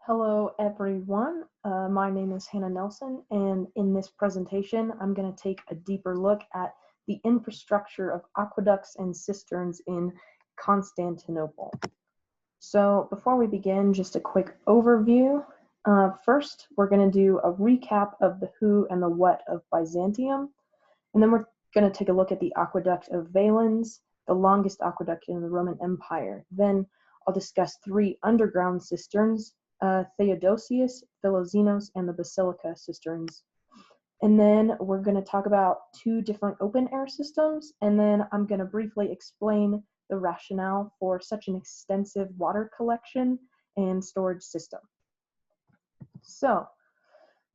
Hello everyone, my name is Hannah Nelson, and in this presentation I'm going to take a deeper look at the infrastructure of aqueducts and cisterns in Constantinople. So before we begin, just a quick overview. First, we're going to do a recap of the who and the what of Byzantium, and then we're going to take a look at the aqueduct of Valens, the longest aqueduct in the Roman Empire. Then I'll discuss three underground cisterns, Theodosius, Philoxenos, and the Basilica cisterns. And then we're going to talk about two different open-air systems, and then I'm going to briefly explain the rationale for such an extensive water collection and storage system. So,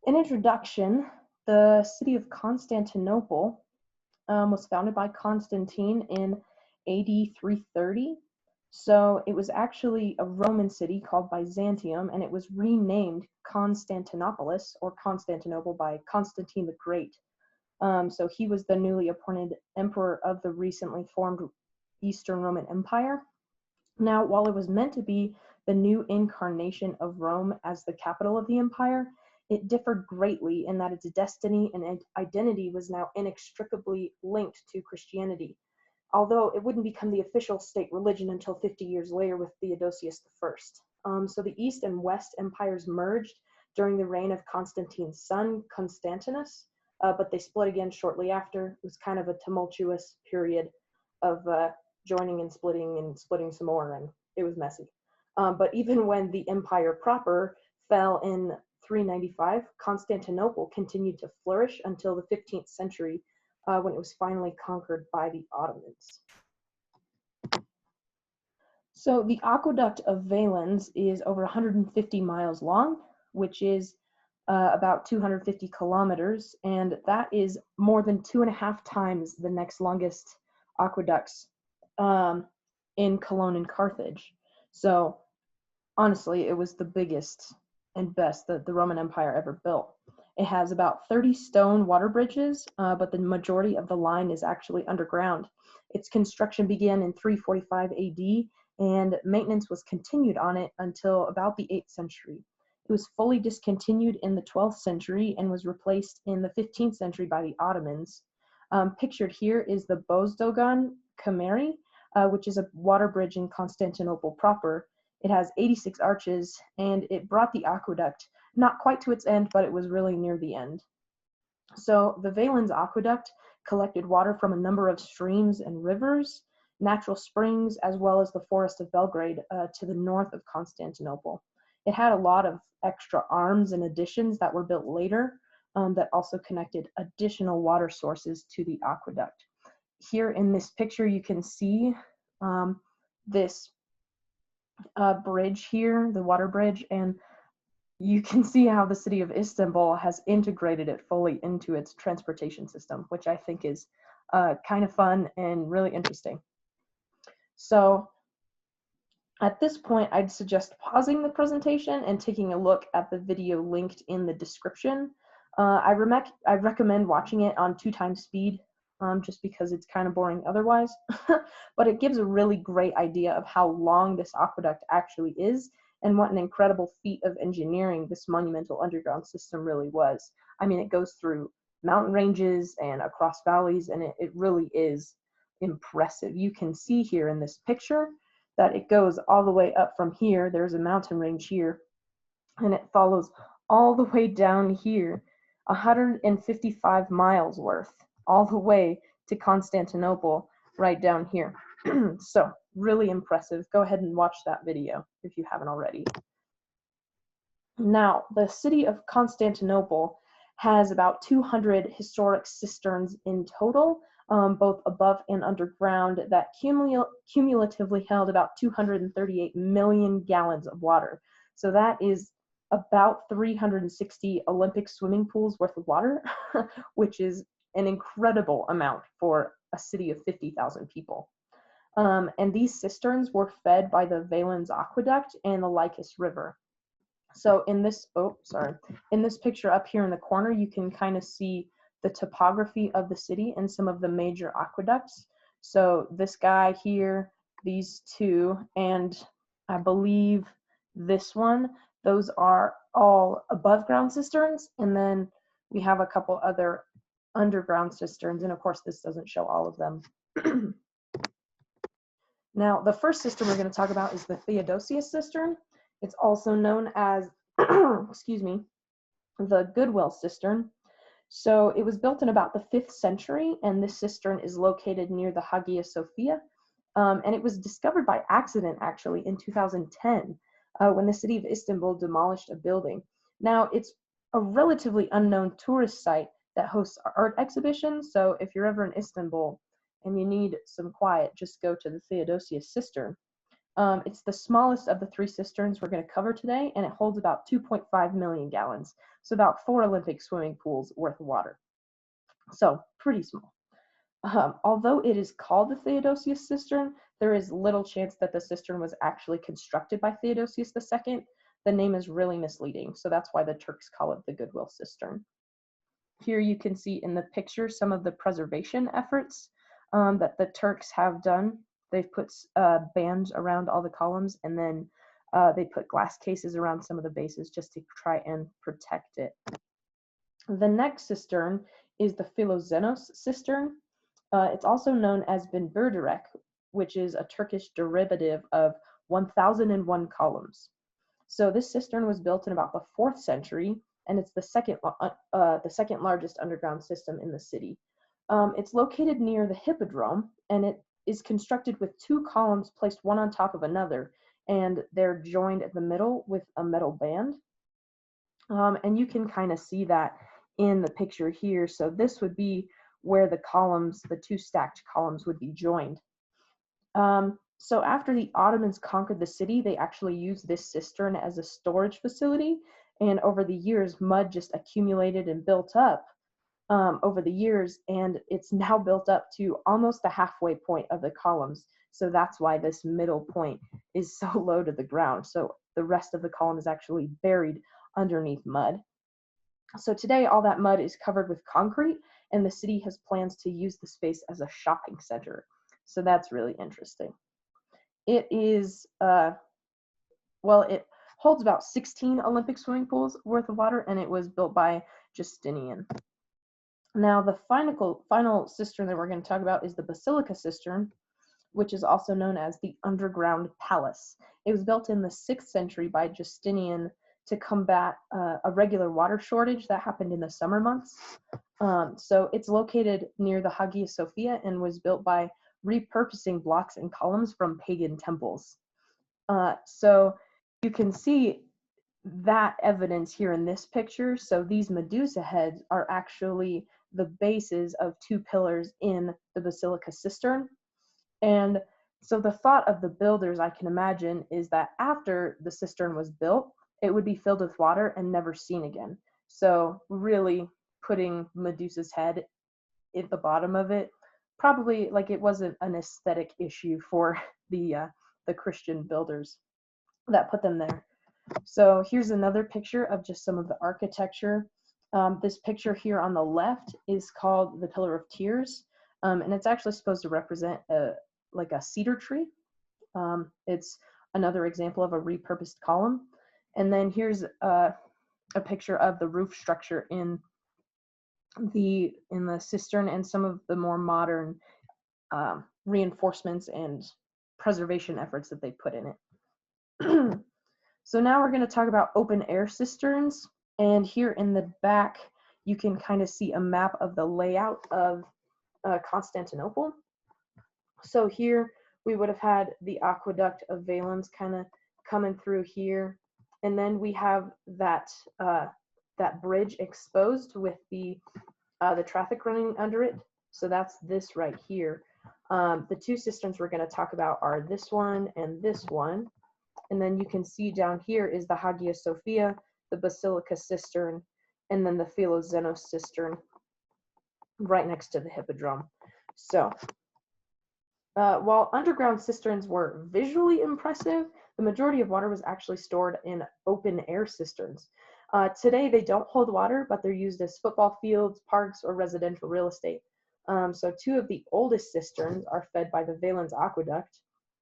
in introduction, the city of Constantinople was founded by Constantine in AD 330. So it was actually a Roman city called Byzantium, and it was renamed Constantinopolis or Constantinople by Constantine the Great. So he was the newly appointed emperor of the recently formed Eastern Roman Empire. Now, while it was meant to be the new incarnation of Rome as the capital of the empire, it differed greatly in that its destiny and identity was now inextricably linked to Christianity, although it wouldn't become the official state religion until 50 years later with Theodosius I. So the East and West empires merged during the reign of Constantine's son, Constantinus, but they split again shortly after. It was kind of a tumultuous period of joining and splitting some more, and it was messy. But even when the empire proper fell in 395, Constantinople continued to flourish until the 15th century, when it was finally conquered by the Ottomans. So the aqueduct of Valens is over 150 miles long, which is about 250 kilometers, and that is more than 2.5 times the next longest aqueducts in Cologne and Carthage. So honestly, it was the biggest and best that the Roman Empire ever built. It has about 30 stone water bridges, but the majority of the line is actually underground. Its construction began in 345 AD, and maintenance was continued on it until about the 8th century. It was fully discontinued in the 12th century and was replaced in the 15th century by the Ottomans. Pictured here is the Bozdogan Kameri, which is a water bridge in Constantinople proper. It has 86 arches, and it brought the aqueduct not quite to its end, but it was really near the end. So the Valens Aqueduct collected water from a number of streams and rivers, natural springs, as well as the forest of Belgrade to the north of Constantinople. It had a lot of extra arms and additions that were built later that also connected additional water sources to the aqueduct. Here in this picture, you can see this bridge here, the water bridge, and you can see how the city of Istanbul has integrated it fully into its transportation system, which I think is kind of fun and really interesting. So at this point, I'd suggest pausing the presentation and taking a look at the video linked in the description. I recommend watching it on 2x speed, just because it's kind of boring otherwise, but it gives a really great idea of how long this aqueduct actually is and what an incredible feat of engineering this monumental underground system really was. I mean, it goes through mountain ranges and across valleys, and it really is impressive. You can see here in this picture that it goes all the way up from here. There's a mountain range here, and it follows all the way down here, 155 miles worth, all the way to Constantinople right down here. So really impressive. Go ahead and watch that video if you haven't already. Now, the city of Constantinople has about 200 historic cisterns in total, both above and underground, that cumulatively held about 238 million gallons of water. So that is about 360 Olympic swimming pools worth of water, which is an incredible amount for a city of 50,000 people. And these cisterns were fed by the Valens Aqueduct and the Lycus River. So in this picture up here in the corner, you can kind of see the topography of the city and some of the major aqueducts. So this guy here, these two, and I believe this one, Those are all above ground cisterns, and then we have a couple other underground cisterns, and of course this doesn't show all of them. Now, the first cistern we're going to talk about is the Theodosius cistern. It's also known as, excuse me, the Goodwill cistern. So it was built in about the 5th century, and this cistern is located near the Hagia Sophia. And it was discovered by accident, actually, in 2010, when the city of Istanbul demolished a building. Now, it's a relatively unknown tourist site that hosts art exhibitions, so if you're ever in Istanbul and you need some quiet, just go to the Theodosius cistern. It's the smallest of the 3 cisterns we're going to cover today, and it holds about 2.5 million gallons, so about 4 Olympic swimming pools worth of water. So pretty small. Although it is called the Theodosius cistern, there is little chance that the cistern was actually constructed by Theodosius II. The name is really misleading, so that's why the Turks call it the Goodwill cistern. Here you can see in the picture some of the preservation efforts that the Turks have done. They've put bands around all the columns, and then they put glass cases around some of the bases just to try and protect it. The next cistern is the Philoxenos cistern. It's also known as Bin Berderek, which is a Turkish derivative of 1001 columns. So this cistern was built in about the 4th century, and it's the second largest underground system in the city. It's located near the Hippodrome, and it is constructed with 2 columns placed one on top of another, and they're joined at the middle with a metal band. And you can kind of see that in the picture here. So this would be where the columns, the 2 stacked columns, would be joined. So after the Ottomans conquered the city, they actually used this cistern as a storage facility, and over the years, mud just accumulated and built up over the years, and it's now built up to almost the halfway point of the columns. So that's why this middle point is so low to the ground. So the rest of the column is actually buried underneath mud. So today, all that mud is covered with concrete, and the city has plans to use the space as a shopping center. So that's really interesting. It is, well, it holds about 16 Olympic swimming pools worth of water, and it was built by Justinian. Now, the final cistern that we're going to talk about is the Basilica cistern, which is also known as the Underground Palace. It was built in the 6th century by Justinian to combat a regular water shortage that happened in the summer months. So it's located near the Hagia Sophia and was built by repurposing blocks and columns from pagan temples. So you can see that evidence here in this picture. So these Medusa heads are actually the bases of 2 pillars in the Basilica cistern. And so the thought of the builders, I can imagine, is that after the cistern was built, it would be filled with water and never seen again. So really putting Medusa's head at the bottom of it, probably like it wasn't an aesthetic issue for the Christian builders that put them there. So here's another picture of just some of the architecture. This picture here on the left is called the Pillar of Tears, and it's actually supposed to represent like a cedar tree. It's another example of a repurposed column. And then here's a picture of the roof structure in the cistern and some of the more modern reinforcements and preservation efforts that they put in it. So now we're going to talk about open air cisterns, and here in the back you can kind of see a map of the layout of Constantinople. So here we would have had the aqueduct of Valens kind of coming through here, and then we have that bridge exposed with the traffic running under it. So that's this right here. The 2 cisterns we're going to talk about are this one and this one. And then you can see down here is the Hagia Sophia, the Basilica cistern, and then the Philoxenos cistern right next to the Hippodrome. So while underground cisterns were visually impressive, the majority of water was actually stored in open air cisterns. Today they don't hold water, but they're used as football fields, parks, or residential real estate. So 2 of the oldest cisterns are fed by the Valens Aqueduct,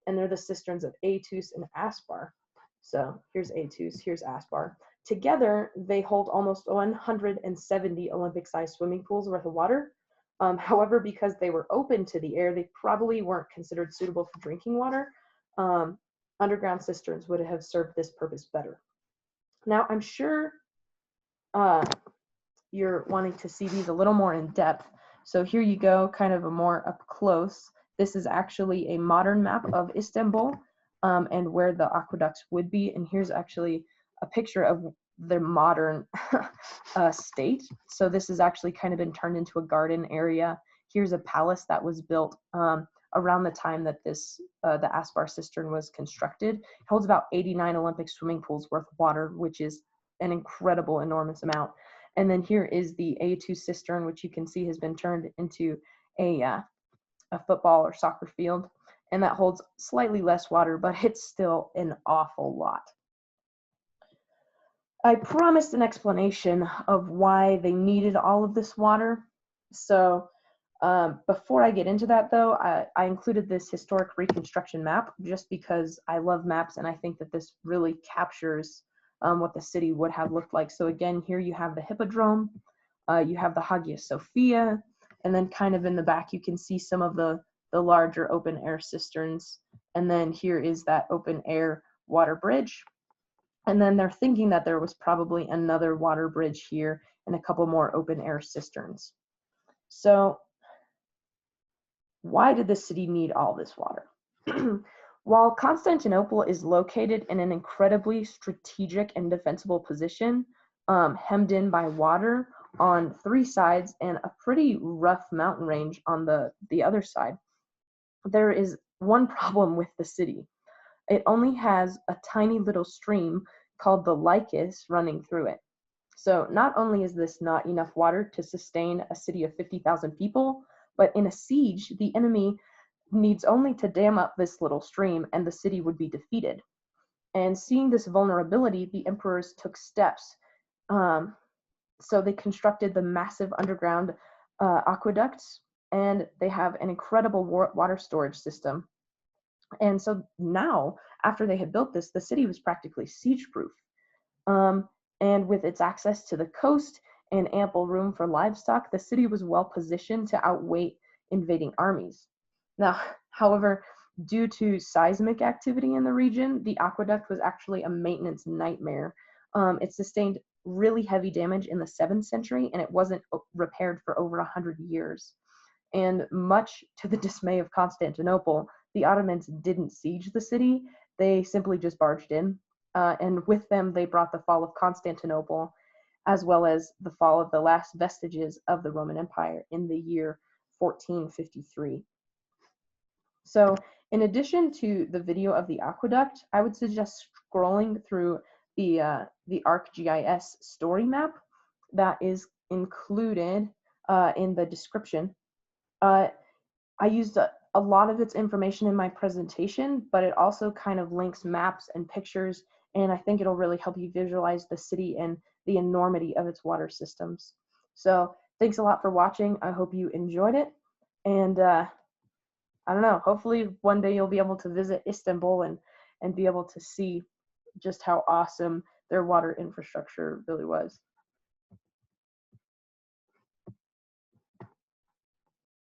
and they're the cisterns of Aetus and Aspar. So here's A2, here's Aspar. Together, they hold almost 170 Olympic-sized swimming pools worth of water. However, because they were open to the air, they probably weren't considered suitable for drinking water. Underground cisterns would have served this purpose better. Now, I'm sure you're wanting to see these a little more in depth. So here you go, kind of a more up close. This is actually a modern map of Istanbul and where the aqueducts would be. And here's actually a picture of their modern state. So this has actually kind of been turned into a garden area. Here's a palace that was built around the time that this the Aspar cistern was constructed. It holds about 89 Olympic swimming pools worth of water, which is an incredible, enormous amount. And then here is the A2 cistern, which you can see has been turned into a football or soccer field. And that holds slightly less water, but it's still an awful lot. I promised an explanation of why they needed all of this water. So before I get into that, though, I included this historic reconstruction map just because I love maps, and I think that this really captures what the city would have looked like. So again, here you have the Hippodrome, you have the Hagia Sophia, and then kind of in the back you can see some of the larger open air cisterns. And then here is that open air water bridge. And then they're thinking that there was probably another water bridge here and a couple more open air cisterns. So why did the city need all this water? While Constantinople is located in an incredibly strategic and defensible position, hemmed in by water on three sides and a pretty rough mountain range on the other side, there is one problem with the city. It only has a tiny little stream called the Lycus running through it. So not only is this not enough water to sustain a city of 50,000 people, but in a siege, the enemy needs only to dam up this little stream and the city would be defeated. And seeing this vulnerability, the emperors took steps. So they constructed the massive underground aqueducts, and they have an incredible water storage system. And so now, after they had built this, the city was practically siege-proof. And with its access to the coast and ample room for livestock, the city was well positioned to outweight invading armies. Now, however, due to seismic activity in the region, the aqueduct was actually a maintenance nightmare. It sustained really heavy damage in the 7th century, and it wasn't repaired for over 100 years. And much to the dismay of Constantinople, the Ottomans didn't siege the city, they simply just barged in. And with them, they brought the fall of Constantinople, as well as the fall of the last vestiges of the Roman Empire in the year 1453. So in addition to the video of the aqueduct, I would suggest scrolling through the ArcGIS Story Map that is included in the description. I used a lot of its information in my presentation, but it also kind of links maps and pictures, and I think it'll really help you visualize the city and the enormity of its water systems. So thanks a lot for watching. I hope you enjoyed it, and I don't know, hopefully one day you'll be able to visit Istanbul and be able to see just how awesome their water infrastructure really was.